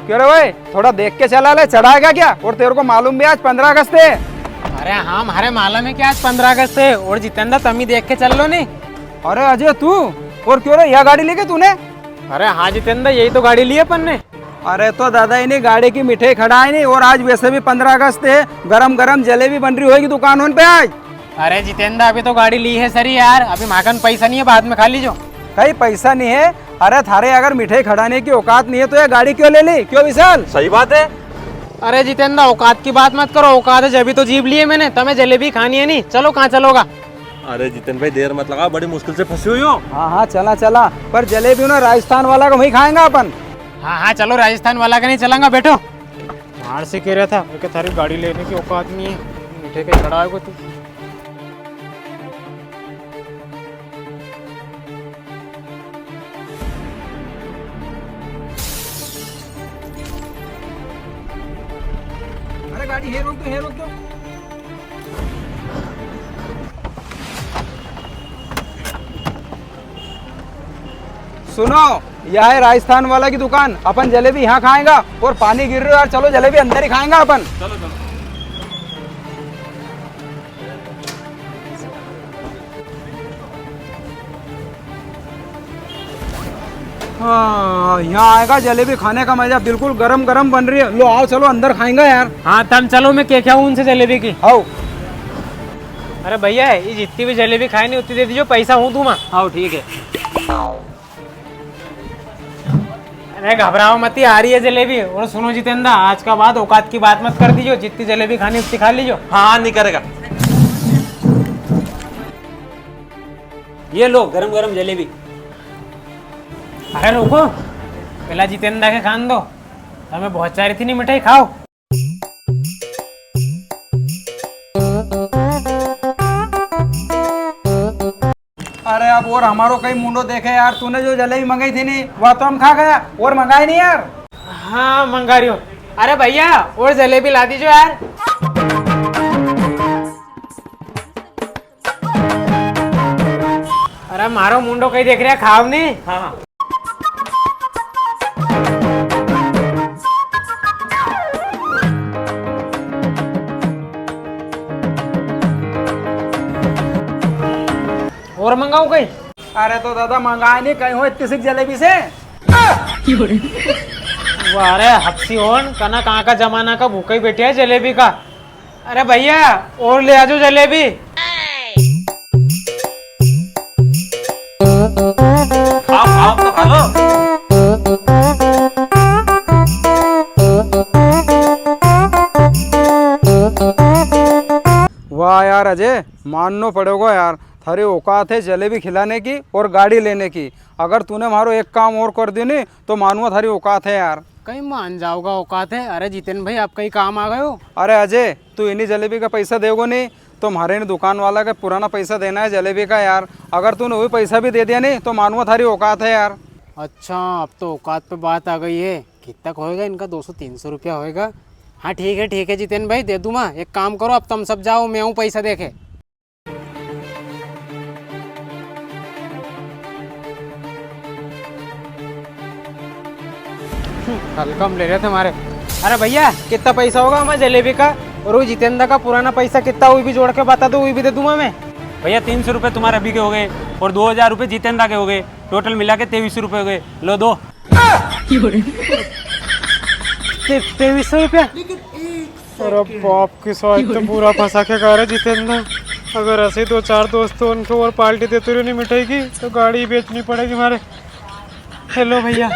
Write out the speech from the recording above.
क्यों रे भाई, थोड़ा देख के चला ले, चढ़ाएगा क्या? और तेरे को मालूम भी आज 15 अगस्त है। अरे हाँ, हमारे मालूम है कि आज 15 अगस्त है। और जितेंद्र तुम ही देख के चल लो नहीं। अरे अजय तू, और क्यों रे यह गाड़ी लेके तूने? अरे हाँ जितेंद्र, यही तो गाड़ी ली अपन ने। अरे तो दादा इन्हीं गाड़ी की मिठाई खड़ाई नहीं, और आज वैसे भी 15 अगस्त है, गरम गरम जलेबी बन रही होगी दुकानों पे आज। अरे जितेंद्र, अभी तो गाड़ी ली है सरी यार, अभी माखन पैसा नहीं है, बाद में खा लीजो। कहीं पैसा नहीं है? अरे थारे अगर मिठाई खड़ाने की औकात नहीं है तो यह गाड़ी क्यों ले ली? क्यों विशाल? सही बात है। अरे जितेंद्र, औकात की बात मत करो, औकात है जब तो जीप लिए मैंने, तुम्हें जलेबी खानी है नहीं। चलो कहाँ चलोगा? अरे जितेंद्र भाई देर मत लगा, बड़ी मुश्किल से फंसी हुई हो। हाँ हाँ चला चला, पर जलेबी ना राजस्थान वाला को वही खाएंगा अपन। हाँ हाँ चलो, राजस्थान वाला का नहीं चलेगा, बैठो। बाहर से कह रहा था कि थारी गाड़ी लेने की औकात नहीं है, मीठे के खड़ा है तू। अरे गाड़ी हे रोक दो, हे रोक दो। सुनो, यह है राजस्थान वाला की दुकान, अपन जलेबी यहाँ खाएंगा। और पानी गिर रहा है यार, चलो जलेबी अंदर ही खाएंगा अपन। चलो चलो। हाँ, यहाँ आएगा जलेबी खाने का मजा, बिल्कुल गरम गरम बन रही है। लो आओ चलो अंदर खाएंगा यार। हाँ तम चलो, मैं क्या हूँ उनसे जलेबी की। आओ। अरे भैया, ये जितनी भी जलेबी खाई नहीं उतनी दे दीजिए, पैसा हूँ दूंगा। आओ ठीक है। अरे घबराओ मत, आ रही है जलेबी। और सुनो जितेंद्र, आज का बाद औकात की बात मत कर दीजिए, जितनी जलेबी खानी उतनी खा लीजिए। हाँ नहीं करेगा। ये लो गरम गरम जलेबी। अरे रुको, पहला जितेंद्र के खान दो, हमें बहुत सारी थी नहीं मिठाई, खाओ। अरे अब और हमारो कहीं मुंडो देखे यार, तूने जो जलेबी मंगाई थी नहीं वह तो हम खा गया, और मंगाई नहीं यार। हाँ मंगा रही हो। अरे भैया और जलेबी ला दीजिए यार। अरे मारो मुंडो कहीं देख रहा, खाओ नहीं। हाँ और मंगाओ कहीं? अरे तो दादा मंगाए नहीं, कहीं हो इतनी सी जलेबी से। अरे हफ्सी होन कना, कहाँ का जमाना का भूखा ही बैठे है जलेबी का। अरे भैया और ले आजो जलेबी। खाओ खाओ तो खा लो। वाह यार अजय, मानना पड़ेगा यार, थारी औकात है जलेबी खिलाने की और गाड़ी लेने की। अगर तूने मारो एक काम और कर दी नहीं तो मानूंगा थारी औकात है यार। कहीं मान जाओगा औकात है। अरे जितेंद्र भाई, आप कहीं काम आ गए हो? अरे अजय, तू इन्हीं जलेबी का पैसा देगो नहीं तो हमारे ने दुकान वाला का पुराना पैसा देना है जलेबी का यार। अगर तूने वही पैसा भी दे दिया नहीं तो मानूंगा थारी औकात है यार। अच्छा, अब तो औकात पे बात आ गई है। कितना होएगा इनका? 200-300 रुपया होएगा। हाँ ठीक है जितेंद्र भाई, दे दूँगा। एक काम करो, अब तुम सब जाओ, मैं हूँ पैसा देखे। हल्कम ले रहे थे हमारे। अरे भैया कितना पैसा होगा हमारे जलेबी का? और वो जितेंद्र का पुराना पैसा कितना, वो भी जोड़ के बता दो, वो भी दे दूंगा मैं। भैया 300 रुपये तुम्हारे अभी के हो गए, और 2000 रुपये जितेंद्र के हो गए, टोटल मिला के 2300 रुपये हो गए। लो दो। 2300 रुपया? अरे बाप की सौत, तो पूरा फंसा के गा रहे जितेंद्र। अगर ऐसे 2-4 दोस्तों उनको और पार्टी देते रहे नहीं मिठाई की तो गाड़ी बेचनी पड़ेगी हमारे। हेलो भैया।